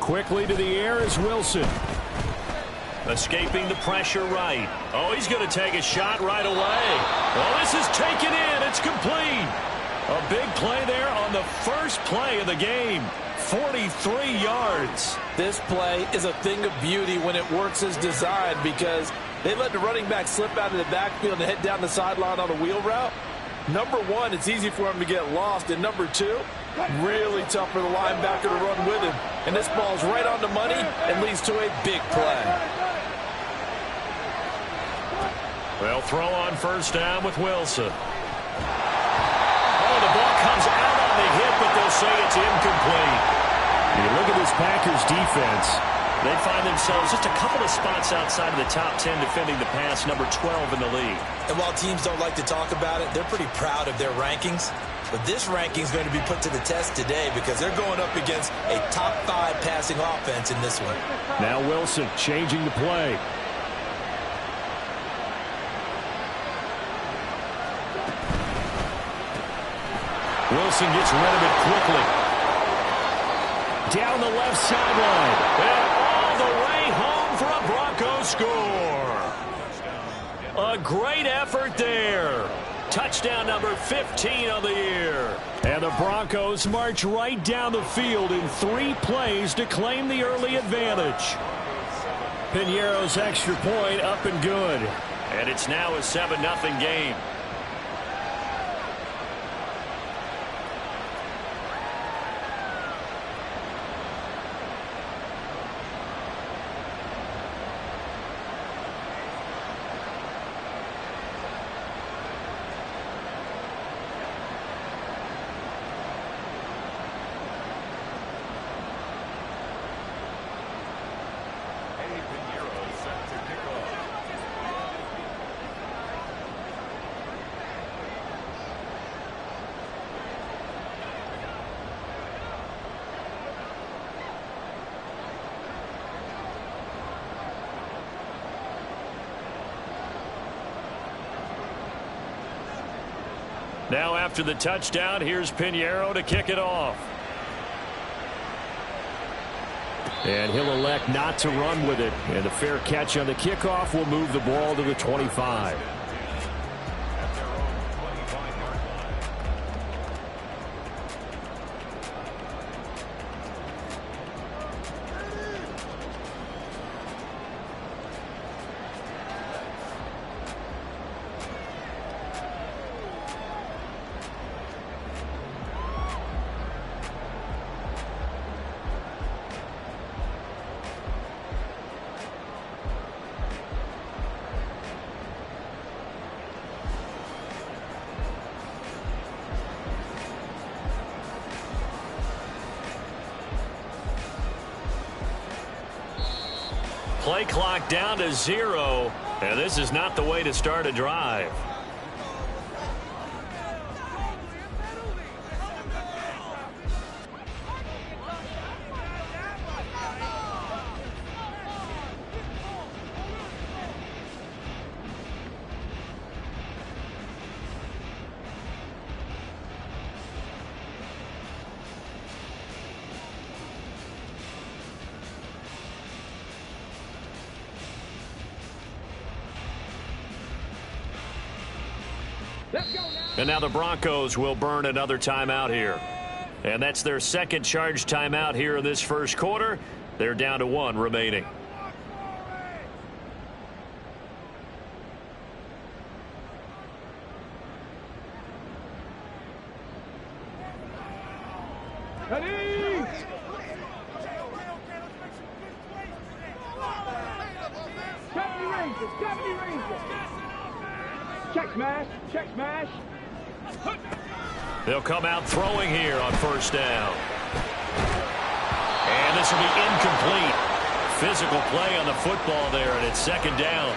Quickly to the air is Wilson. Escaping the pressure right. Oh, he's going to take a shot right away. Well, this is taken in. It's complete. A big play there on the first play of the game. 43 yards. This play is a thing of beauty when it works as designed because they let the running back slip out of the backfield and head down the sideline on a wheel route. Number one, it's easy for him to get lost. And number two, really tough for the linebacker to run with him. And this ball's right on the money and leads to a big play. They'll throw on first down with Wilson. Oh, the ball comes out on the hit, but they'll say it's incomplete. You look at this Packers defense. They find themselves just a couple of spots outside of the top 10 defending the pass, number 12 in the league. And while teams don't like to talk about it, they're pretty proud of their rankings. But this ranking is going to be put to the test today because they're going up against a top 5 passing offense in this one. Now Wilson changing the play. Wilson gets rid of it quickly. Down the left sideline. And all the way home for a Broncos score. A great effort there. Touchdown number 15 of the year. And the Broncos march right down the field in 3 plays to claim the early advantage. Piñeiro's extra point up and good. And it's now a 7-0 game. Now after the touchdown, here's Piñeiro to kick it off. And he'll elect not to run with it. And a fair catch on the kickoff will move the ball to the 25. Play clock down to 0, and this is not the way to start a drive. And now the Broncos will burn another timeout here. And that's their second charge timeout here in this first quarter. They're down to 1 remaining. Check smash, check smash. They'll come out throwing here on first down. And this will be incomplete. Physical play on the football there, and it's second down.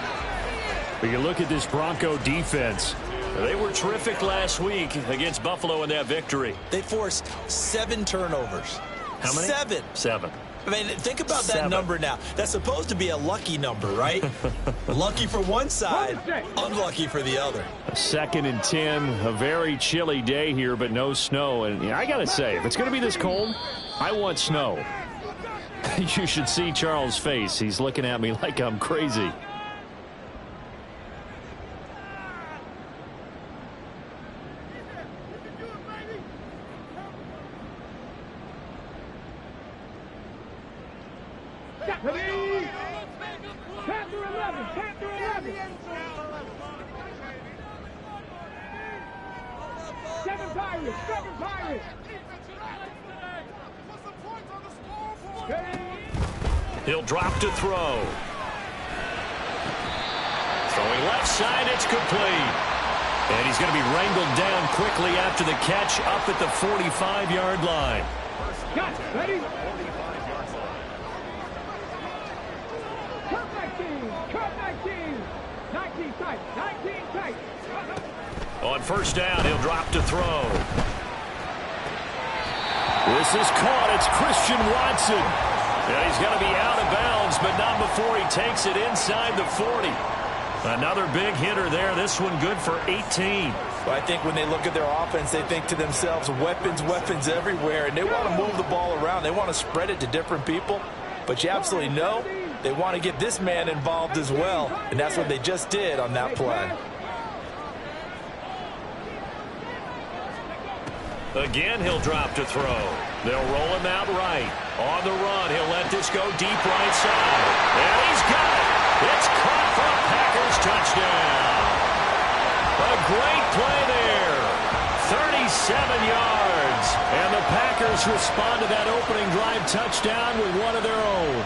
But you look at this Bronco defense. They were terrific last week against Buffalo in that victory. They forced 7 turnovers. How many? 7. I mean, think about that number now. That's supposed to be a lucky number, right? Lucky for one side, unlucky for the other. 2nd and 10, a very chilly day here, but no snow. And I got to say, if it's going to be this cold, I want snow. You should see Charles' face. He's looking at me like I'm crazy. He'll drop to throw. Throwing left side, it's complete. And he's going to be wrangled down quickly after the catch up at the 45-yard line. Got it, ready? Cut 19 tight, 19 tight. On first down, he'll drop to throw. This is caught. It's Christian Watson. And he's going to be out of bounds, but not before he takes it inside the 40. Another big hitter there. This one good for 18. Well, I think when they look at their offense, they think to themselves, weapons, weapons everywhere, and they want to move the ball around. They want to spread it to different people, but you absolutely know they want to get this man involved as well, and that's what they just did on that play. Again, he'll drop to throw. They'll roll him out right. On the run, he'll let this go deep right side. And he's got it. It's caught for a Packers touchdown. A great play there. 37 yards. And the Packers respond to that opening drive touchdown with one of their own.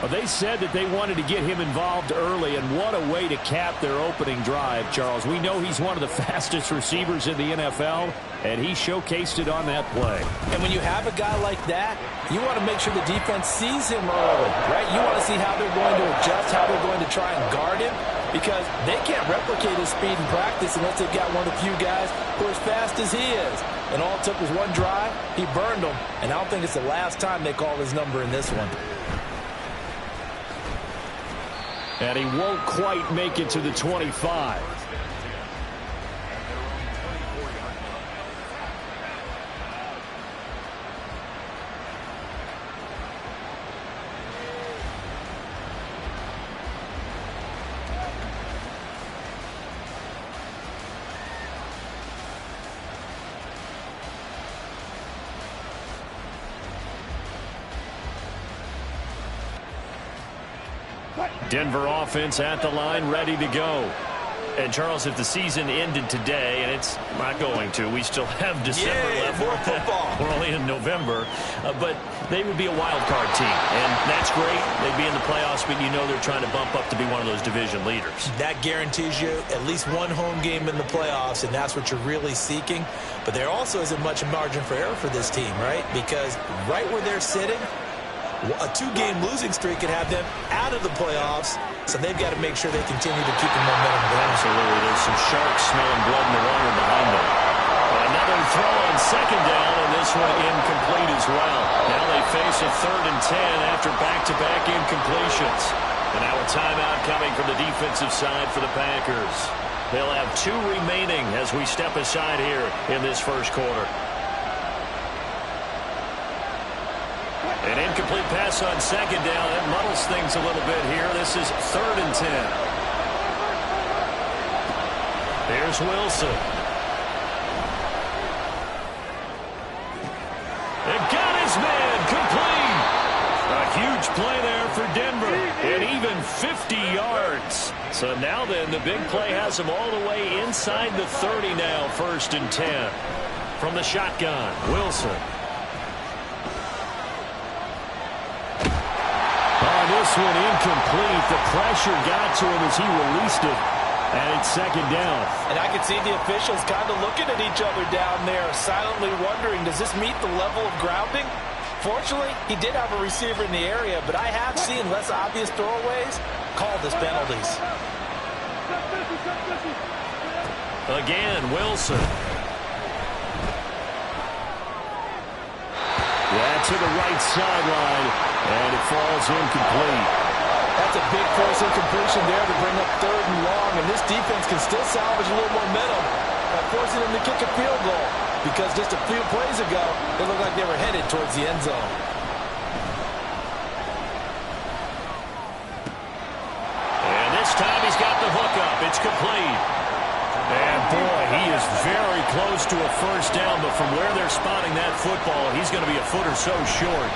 Well, they said that they wanted to get him involved early, and what a way to cap their opening drive, Charles. We know he's one of the fastest receivers in the NFL, and he showcased it on that play. And when you have a guy like that, you want to make sure the defense sees him early, right? You want to see how they're going to adjust, how they're going to try and guard him, because they can't replicate his speed in practice unless they've got one of the few guys who are as fast as he is. And all it took was one drive. He burned them, and I don't think it's the last time they call his number in this one. And he won't quite make it to the 25. Denver offense at the line, ready to go. And, Charles, if the season ended today, and it's not going to, we still have December left. More football. We're only in November. But they would be a wild card team. And that's great. They'd be in the playoffs, but you know they're trying to bump up to be one of those division leaders. That guarantees you at least one home game in the playoffs, and that's what you're really seeking. But there also isn't much margin for error for this team, right? Because right where they're sitting, a two-game losing streak could have them out of the playoffs, so they've got to make sure they continue to keep the momentum going. Absolutely. There's some sharks smelling blood in the water behind them. Another throw on second down, and this one incomplete as well. Now they face a 3rd and 10 after back-to-back incompletions. And now a timeout coming from the defensive side for the Packers. They'll have 2 remaining as we step aside here in this first quarter. An incomplete pass on second down. That muddles things a little bit here. This is 3rd and 10. Here's Wilson. And got his man complete. A huge play there for Denver. And even 50 yards. So now then, the big play has him all the way inside the 30 now. 1st and 10. From the shotgun, Wilson. This one incomplete. The pressure got to him as he released it. And it's 2nd down. And I can see the officials kind of looking at each other down there, silently wondering, does this meet the level of grounding? Fortunately, he did have a receiver in the area, but I have seen less obvious throwaways called as penalties. Again, Wilson. Yeah, to the right sideline, and it falls incomplete. That's a big force incompletion there to bring up 3rd and long, and this defense can still salvage a little momentum by forcing him to kick a field goal. because just a few plays ago, they looked like they were headed towards the end zone. And this time he's got the hook up. It's complete. And boy, he is very close to a first down, but from where they're spotting that football, he's going to be a foot or so short.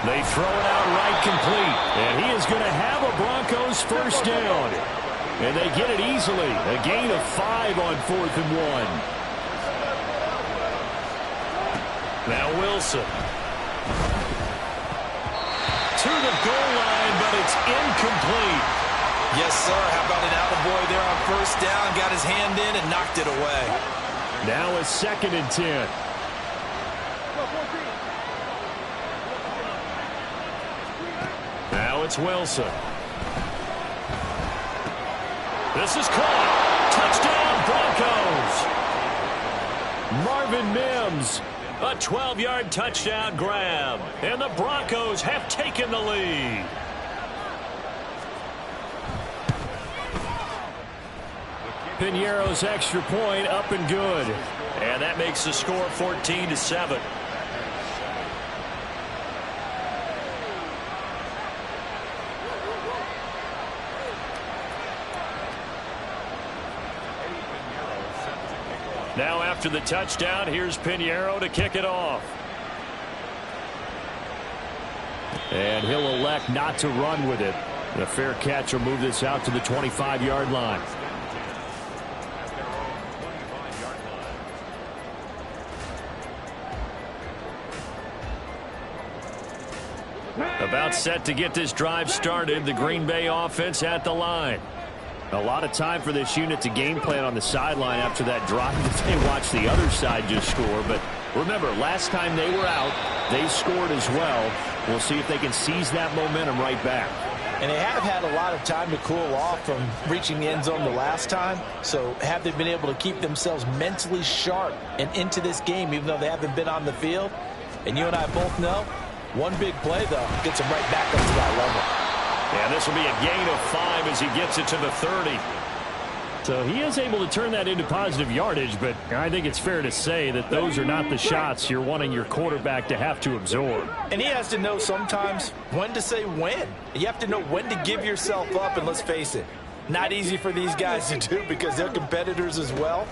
They throw it out right complete, and he is going to have a Broncos first down. And they get it easily. A gain of 5 on 4th and 1. Now Wilson. To the goal line, but it's incomplete. Yes, sir. How about an attaboy there on first down? Got his hand in and knocked it away. Now a 2nd and 10. Now it's Wilson. This is caught. Touchdown, Broncos. Marvin Mims. A 12-yard touchdown grab. And the Broncos have taken the lead. Piñeiro's extra point up and good. And that makes the score 14-7. Now after the touchdown, here's Piñeiro to kick it off. And he'll elect not to run with it. A fair catch will move this out to the 25-yard line. About set to get this drive started. The Green Bay offense at the line. A lot of time for this unit to game plan on the sideline after that drive that they watched the other side just score. But remember, last time they were out, they scored as well. We'll see if they can seize that momentum right back. And they have had a lot of time to cool off from reaching the end zone the last time. So have they been able to keep themselves mentally sharp and into this game, even though they haven't been on the field? And you and I both know, one big play, though, gets them right back up to that level. And this will be a gain of 5 as he gets it to the 30. So he is able to turn that into positive yardage, but I think it's fair to say that those are not the shots you're wanting your quarterback to have to absorb. And he has to know sometimes when to say when. You have to know when to give yourself up, and let's face it, not easy for these guys to do because they're competitors as well.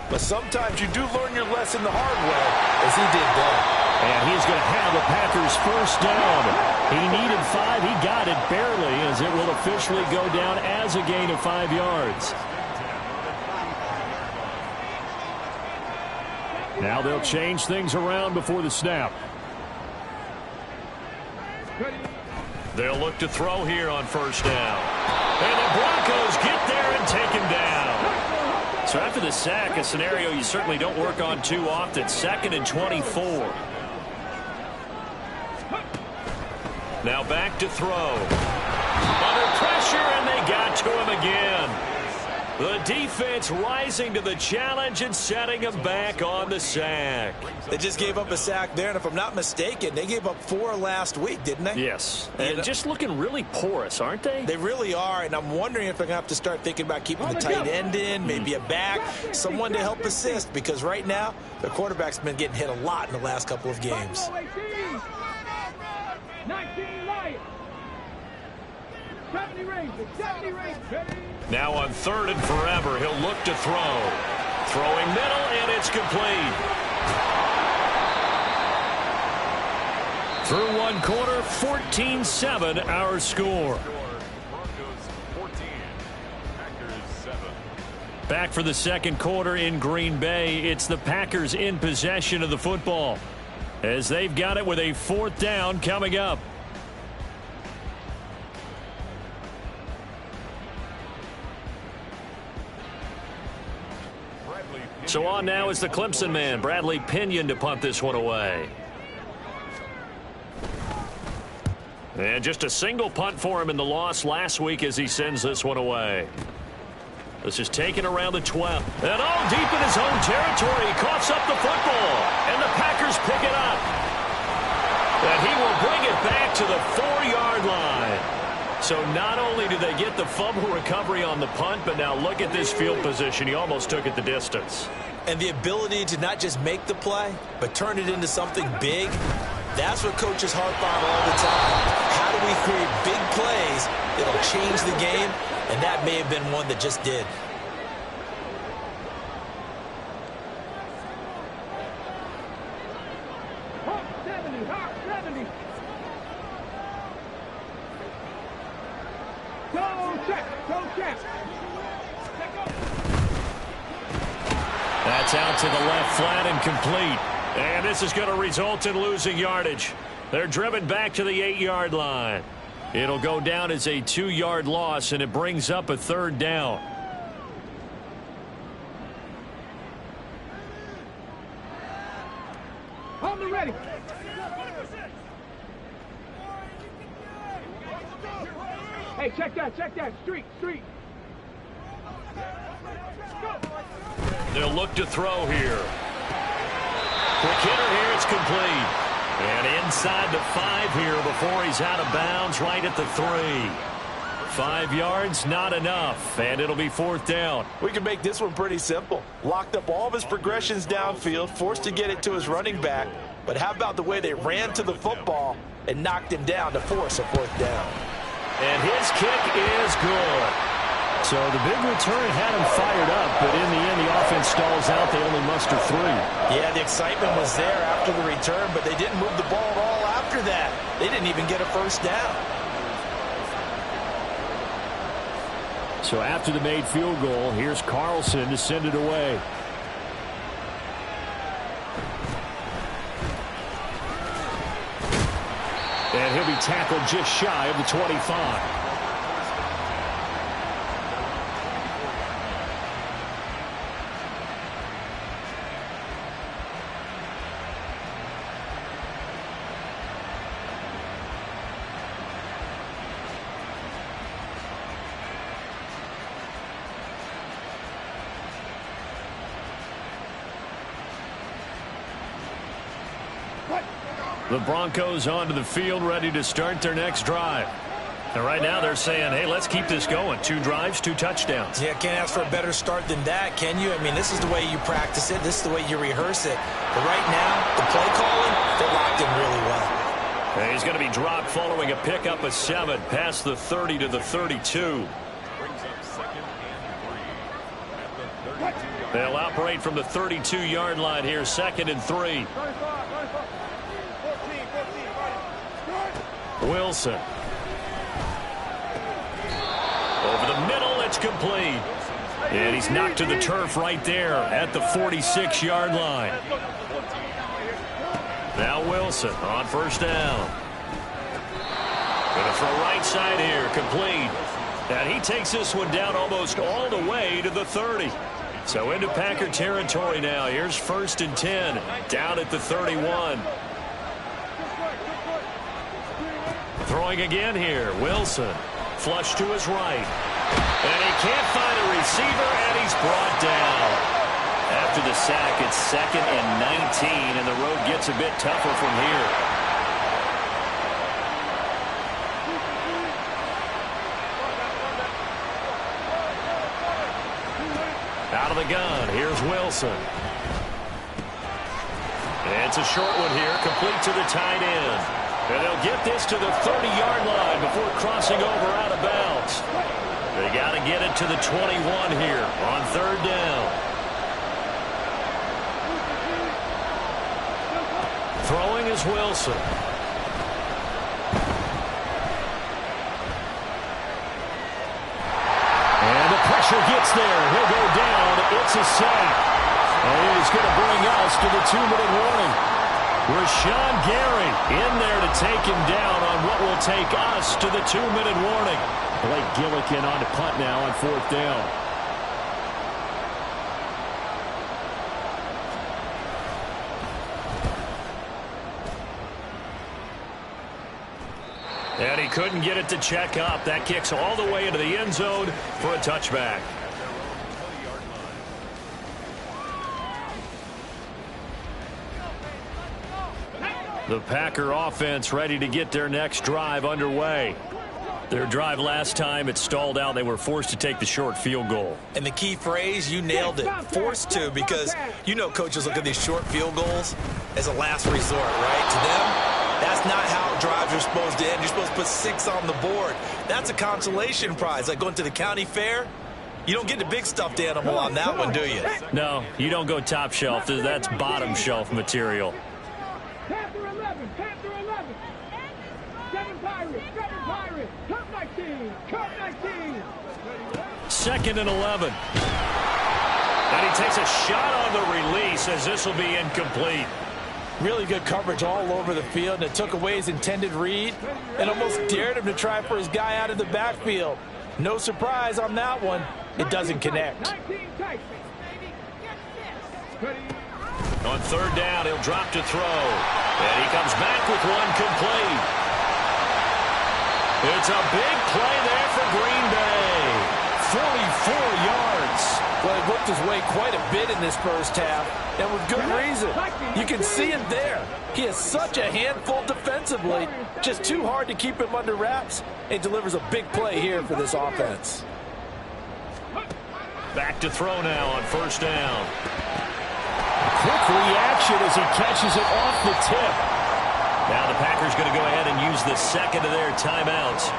But sometimes you do learn your lesson the hard way, as he did there. And he's going to have the Packers first down. He needed 5. He got it barely, as it will officially go down as a gain of 5 yards. Now they'll change things around before the snap. They'll look to throw here on first down. And the Broncos get there and take him down. So after the sack, a scenario you certainly don't work on too often. 2nd and 24. Now back to throw. Under pressure, and they got to him again. The defense rising to the challenge and setting him back on the sack. They just gave up a sack there, and if I'm not mistaken, they gave up 4 last week, didn't they? Yes. And just looking really porous, aren't they? They really are, and I'm wondering if they're going to have to start thinking about keeping the tight end in, maybe a back, someone to help assist, because right now, their quarterback's been getting hit a lot in the last couple of games. 19 Lions. 70 Rangers. 70 Rangers. Now on 3rd and forever, he'll look to throw. Throwing middle, and it's complete. Through one quarter, 14-7 our score. Back for the second quarter in Green Bay. It's the Packers in possession of the football, as they've got it with a 4th down coming up. So on now is the Clemson man, Bradley Pinion, to punt this one away. And just a single punt for him in the loss last week as he sends this one away. This is taken around the 12. And all deep in his own territory. He coughs up the football. And the Packers pick it up. And he will bring it back to the 4-yard line. So not only do they get the fumble recovery on the punt, but now look at this field position. He almost took it the distance. And the ability to not just make the play, but turn it into something big, that's what coaches harp on all the time. How do we create big plays that'll change the game? And that may have been one that just did. Hawk 70, Hawk 70. Go check, go check. That's out to the left flat and complete. And this is going to result in losing yardage. They're driven back to the 8-yard line. It'll go down as a 2-yard loss, and it brings up a 3rd down. On the ready. Hey, check that. Street. They'll look to throw here. Quick hitter here, it's complete. And inside the 5 here before he's out of bounds, right at the 3. 5 yards, not enough, and it'll be 4th down. We can make this one pretty simple. Locked up all of his progressions downfield, forced to get it to his running back. But how about the way they ran to the football and knocked him down to force a 4th down? And his kick is good. So the big return had him fired up, but in the end, the offense stalls out. They only muster 3. Yeah, the excitement was there after the return, but they didn't move the ball at all after that. They didn't even get a 1st down. So after the made field goal, here's Carlson to send it away. And he'll be tackled just shy of the 25. The Broncos onto the field, ready to start their next drive. And right now they're saying, hey, let's keep this going. 2 drives, 2 touchdowns. Yeah, can't ask for a better start than that, can you? I mean, this is the way you practice it. This is the way you rehearse it. But right now, the play calling, they're locked in really well. And he's going to be dropped following a pickup of 7 past the 30 to the 32. They'll operate from the 32-yard line here, 2nd and 3. Wilson. Over the middle, it's complete. And he's knocked to the turf right there at the 46-yard line. Now Wilson on 1st down. Going to throw right side here, complete. And he takes this one down almost all the way to the 30. So into Packer territory now. Here's 1st and 10, down at the 31. Throwing again here, Wilson. Flush to his right. And he can't find a receiver, and he's brought down. After the sack, it's 2nd and 19, and the road gets a bit tougher from here. Out of the gun, here's Wilson. It's a short one here, complete to the tight end. And they'll get this to the 30-yard line before crossing over out of bounds. They got to get it to the 21 here on 3rd down. Throwing is Wilson. And the pressure gets there. He'll go down. It's a sack. And he's going to bring us to the 2-minute warning. Rashawn Gary in there to take him down on what will take us to the 2-minute warning. Blake Gillikin on to punt now on 4th down. And he couldn't get it to check up. That kicks all the way into the end zone for a touchback. The Packer offense ready to get their next drive underway. Their drive last time, it stalled out. They were forced to take the short field goal. And the key phrase, you nailed it, forced to, because you know coaches look at these short field goals as a last resort, right? To them, that's not how drives are supposed to end. You're supposed to put 6 on the board. That's a consolation prize, like going to the county fair. You don't get the big stuffed animal on that one, do you? No, you don't go top shelf. That's bottom shelf material. Panther 11, Panther 11. 7 Pirates, 7 Pirates. Cup 19, Cup 19. 2nd and 11. And he takes a shot on the release as this will be incomplete. Really good coverage all over the field, and it took away his intended read and almost dared him to try for his guy out of the backfield. No surprise on that one. It doesn't connect. On 3rd down, he'll drop to throw. And he comes back with one complete. It's a big play there for Green Bay. 44 yards. Well, he worked his way quite a bit in this first half, and with good reason. You can see him there. He is such a handful defensively. Just too hard to keep him under wraps. He delivers a big play here for this offense. Back to throw now on 1st down. Quick reaction as he catches it off the tip. Now the Packers going to go ahead and use the 2nd of their timeouts,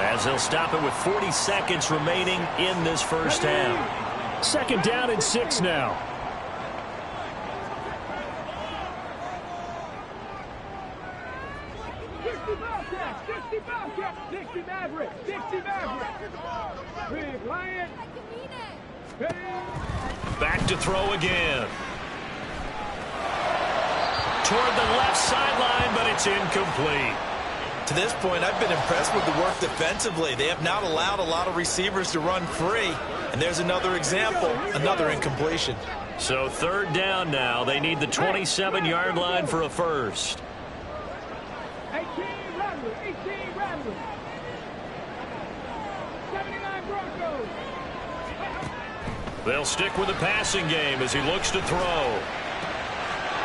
as they'll stop it with 40 seconds remaining in this first half. 2nd down and 6 now. Back to throw again. Toward the left sideline, but it's incomplete. To this point, I've been impressed with the work defensively. They have not allowed a lot of receivers to run free. And there's another example, another incompletion. So 3rd down now. They need the 27-yard line for a first. 18 Rattler. 79 Broncos. They'll stick with the passing game as he looks to throw.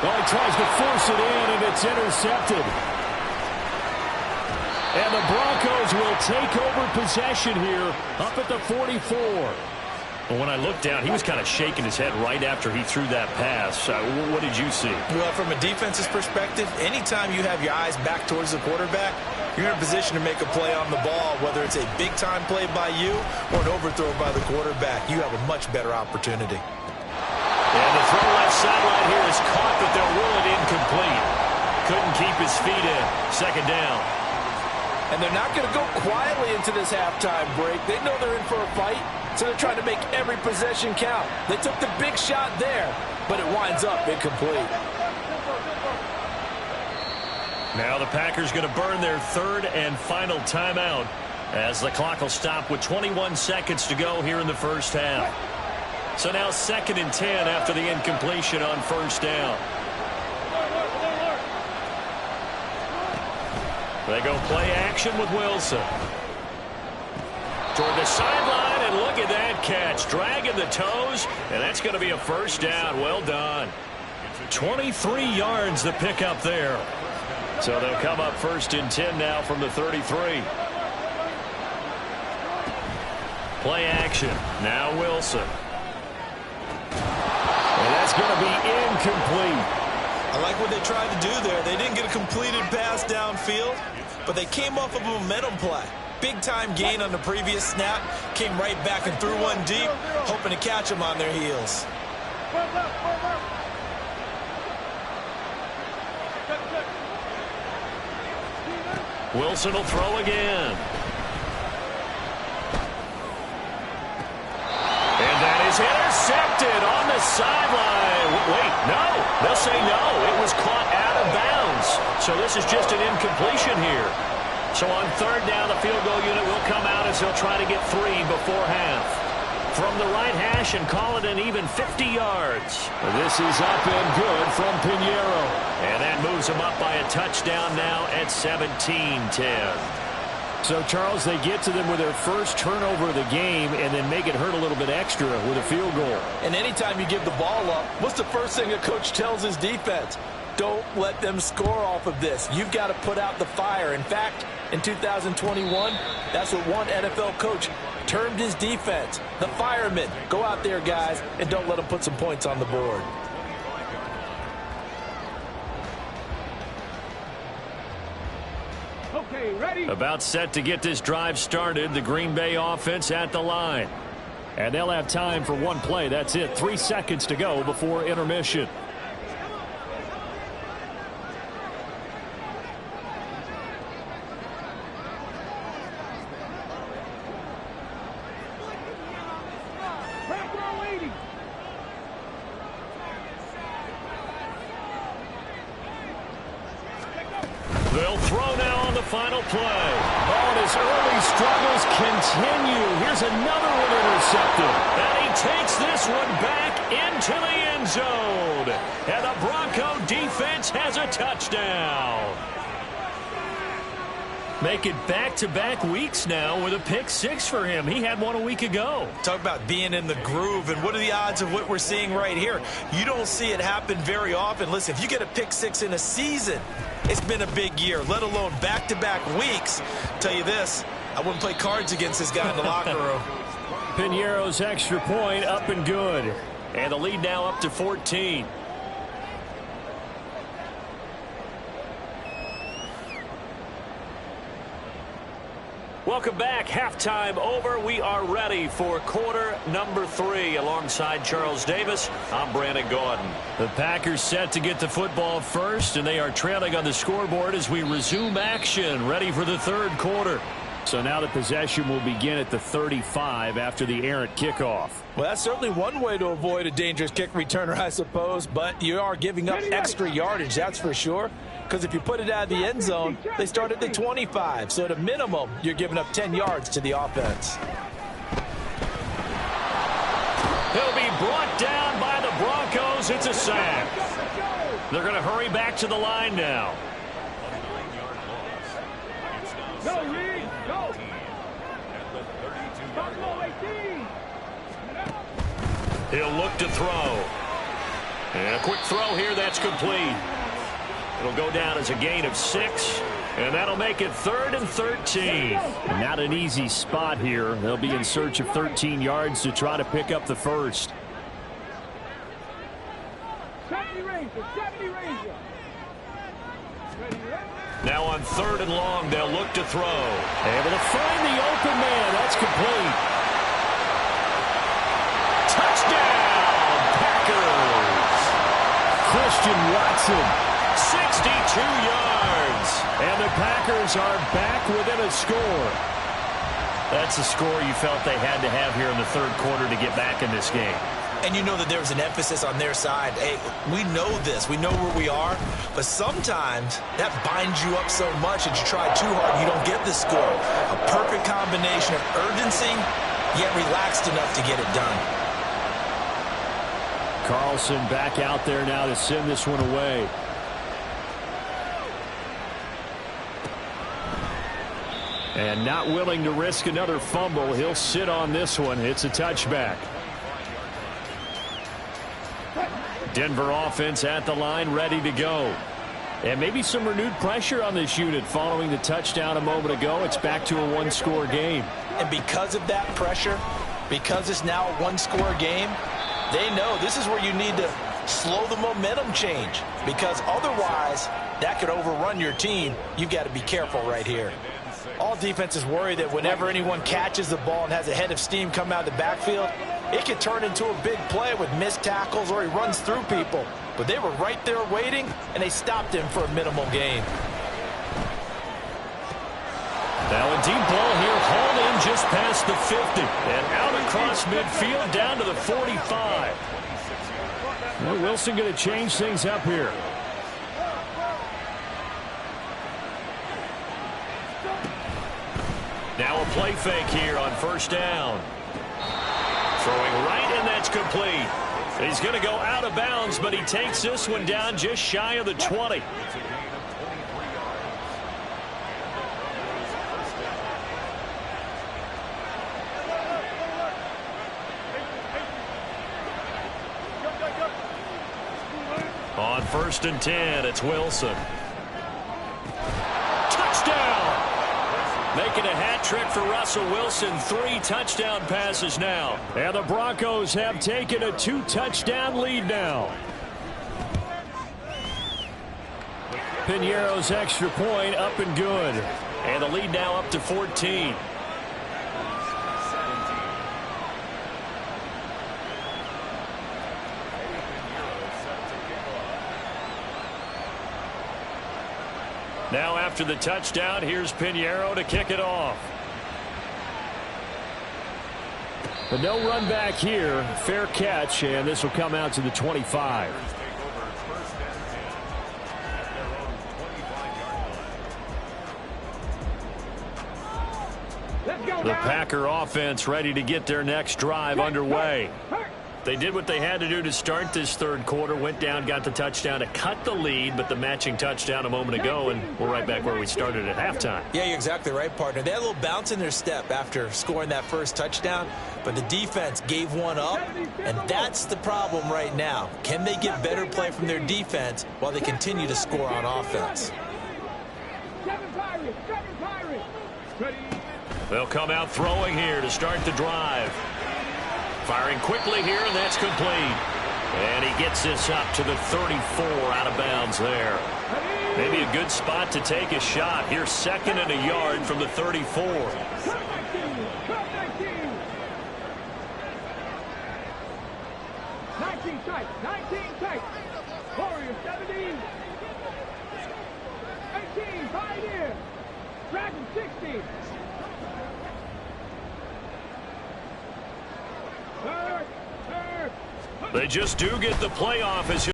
Well, he tries to force it in, and it's intercepted. And the Broncos will take over possession here up at the 44. Well, when I looked down, he was kind of shaking his head right after he threw that pass. What did you see? Well, from a defense's perspective, anytime you have your eyes back towards the quarterback, you're in a position to make a play on the ball, whether it's a big-time play by you or an overthrow by the quarterback. You have a much better opportunity. And the throw left sideline here is caught, but they'll rule it incomplete. Couldn't keep his feet in. 2nd down. And they're not going to go quietly into this halftime break. They know they're in for a fight, so they're trying to make every possession count. They took the big shot there, but it winds up incomplete. Now the Packers going to burn their 3rd and final timeout as the clock will stop with 21 seconds to go here in the first half. So now 2nd and 10 after the incompletion on 1st down. They go play action with Wilson. Toward the sideline, and look at that catch. Dragging the toes, and that's going to be a 1st down. Well done. 23 yards the pickup there. So they'll come up 1st and 10 now from the 33. Play action. Now Wilson. And that's going to be incomplete. I like what they tried to do there. They didn't get a completed pass downfield, but they came off of a momentum play. Big-time gain on the previous snap. Came right back and threw one deep, hoping to catch them on their heels. Wilson will throw again. And that is intercepted on the sideline. Wait, no. They'll say no. It was caught out of bounds. So this is just an incompletion here. So on 3rd down, the field goal unit will come out as they'll try to get 3 before half. From the right hash and call it an even 50 yards. This is up and good from Pinheiro. And that moves them up by a touchdown now at 17-10. So, Charles, they get to them with their first turnover of the game and then make it hurt a little bit extra with a field goal. And anytime you give the ball up, what's the first thing a coach tells his defense? Don't let them score off of this. You've got to put out the fire. In fact, in 2021, that's what one NFL coach termed his defense. The firemen. Go out there, guys, and don't let them put some points on the board. Okay, ready? About set to get this drive started. The Green Bay offense at the line. And they'll have time for one play. That's it. 3 seconds to go before intermission. They'll throw now on the final play. Oh, and his early struggles continue. Here's another one intercepted. And he takes this one back into the end zone. And the Bronco defense has a touchdown. Make it back-to-back weeks now with a pick six for him. He had one a week ago. Talk about being in the groove, and what are the odds of what we're seeing right here? You don't see it happen very often. Listen, if you get a pick six in a season, it's been a big year, let alone back-to-back weeks. Tell you this, I wouldn't play cards against this guy in the locker room. Piñeiro's extra point up and good. And the lead now up to 14. Welcome back. Halftime over. We are ready for quarter number 3. Alongside Charles Davis, I'm Brandon Gordon. The Packers set to get the football first, and they are trailing on the scoreboard as we resume action, ready for the third quarter. So now the possession will begin at the 35 after the errant kickoff. Well, that's certainly one way to avoid a dangerous kick returner, I suppose, but you are giving up extra yardage, that's for sure. Because if you put it out of the end zone, they start at the 25. So at a minimum, you're giving up 10 yards to the offense. He'll be brought down by the Broncos. It's a sack. They're going to hurry back to the line now. Go, Reed, go. He'll look to throw. And a quick throw here, that's complete. It'll go down as a gain of 6, and that'll make it 3rd and 13. Not an easy spot here. They'll be in search of 13 yards to try to pick up the first. 70 Ranger, 70 Ranger. Now on 3rd and long, they'll look to throw. Able to find the open man. That's complete. Touchdown, Packers. Christian Watson. 62 yards. And the Packers are back within a score. That's a score you felt they had to have here in the third quarter to get back in this game. And you know that there was an emphasis on their side. Hey, we know this. We know where we are. But sometimes that binds you up so much that you try too hard and you don't get the score. A perfect combination of urgency, yet relaxed enough to get it done. Carlson back out there now to send this one away. And not willing to risk another fumble. He'll sit on this one. It's a touchback. Denver offense at the line, ready to go. And maybe some renewed pressure on this unit following the touchdown a moment ago. It's back to a one-score game. And because of that pressure, because it's now a one-score game, they know this is where you need to slow the momentum change. Because otherwise, that could overrun your team. You've got to be careful right here. All defenses worry that whenever anyone catches the ball and has a head of steam come out of the backfield, it could turn into a big play with missed tackles or he runs through people. But they were right there waiting, and they stopped him for a minimal gain. Now a deep ball here, hauled in just past the 50. And out across midfield down to the 45. Well, Wilson going to change things up here. Now a play fake here on first down. Throwing right, and that's complete. He's going to go out of bounds, but he takes this one down just shy of the 20. On 1st and 10, it's Wilson. Touchdown! Making a hat trick for Russell Wilson. 3 touchdown passes now. And the Broncos have taken a 2-touchdown lead now. Piñeiro's extra point up and good. And the lead now up to 14. Now after the touchdown, here's Piñeiro to kick it off. But no run back here. Fair catch, and this will come out to the 25. The Packer offense ready to get their next drive underway. They did what they had to do to start this third quarter. Went down, got the touchdown to cut the lead, but the matching touchdown a moment ago, and we're right back where we started at halftime. Yeah, you're exactly right, partner. They had a little bounce in their step after scoring that first touchdown, but the defense gave one up, and that's the problem right now. Can they get better play from their defense while they continue to score on offense? They'll come out throwing here to start the drive. Firing quickly here, and that's complete. And he gets this up to the 34 out of bounds there. Maybe a good spot to take a shot. Here's 2nd and a yard from the 34. 19 tight, 19 tight. Warriors 17. 18, Pioneer. Dragon 60. They just do get the playoff as